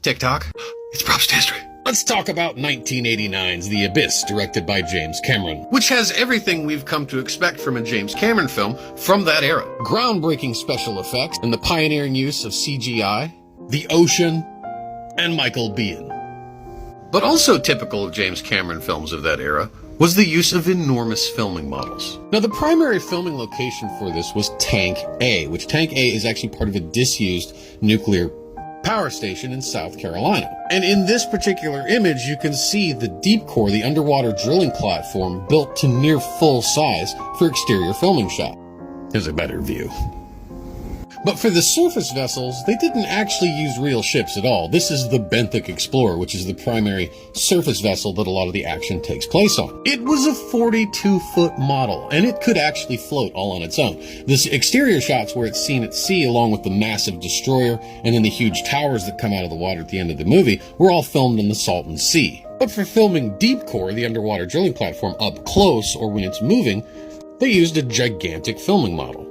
TikTok. It's props to history. Let's talk about 1989's The Abyss, directed by James Cameron. Which has everything we've come to expect from a James Cameron film from that era. Groundbreaking special effects and the pioneering use of CGI, the ocean, and Michael Biehn. But also typical of James Cameron films of that era was the use of enormous filming models. Now, the primary filming location for this was Tank A, which Tank A is actually part of a disused nuclear power station in South Carolina. And in this particular image, you can see the deep core, the underwater drilling platform, built to near full size for exterior filming shot. Here's a better view. But for the surface vessels, they didn't actually use real ships at all. This is the Benthic Explorer, which is the primary surface vessel that a lot of the action takes place on. It was a 42-foot model, and it could actually float all on its own. The exterior shots where it's seen at sea, along with the massive destroyer and then the huge towers that come out of the water at the end of the movie, were all filmed in the Salton Sea. But for filming deep core, the underwater drilling platform, up close or when it's moving, they used a gigantic filming model.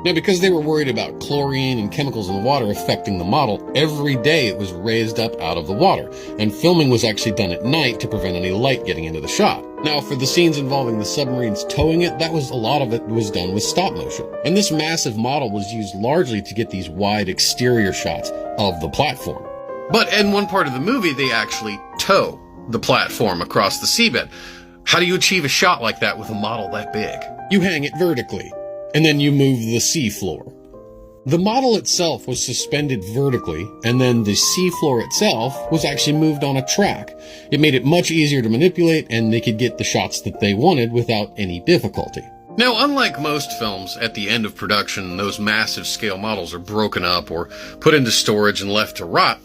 Now, because they were worried about chlorine and chemicals in the water affecting the model, every day it was raised up out of the water, and filming was actually done at night to prevent any light getting into the shot. Now, for the scenes involving the submarines towing it, a lot of it was done with stop motion. And this massive model was used largely to get these wide exterior shots of the platform. But in one part of the movie, they actually tow the platform across the seabed. How do you achieve a shot like that with a model that big? You hang it vertically, and then you move the seafloor. The model itself was suspended vertically, and then the seafloor itself was actually moved on a track. It made it much easier to manipulate, and they could get the shots that they wanted without any difficulty. Now, unlike most films, at the end of production, those massive scale models are broken up or put into storage and left to rot.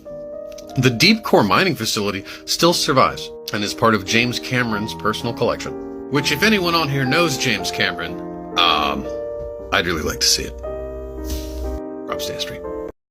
The deep core mining facility still survives and is part of James Cameron's personal collection. Which, if anyone on here knows James Cameron, I'd really like to see it. Props to history.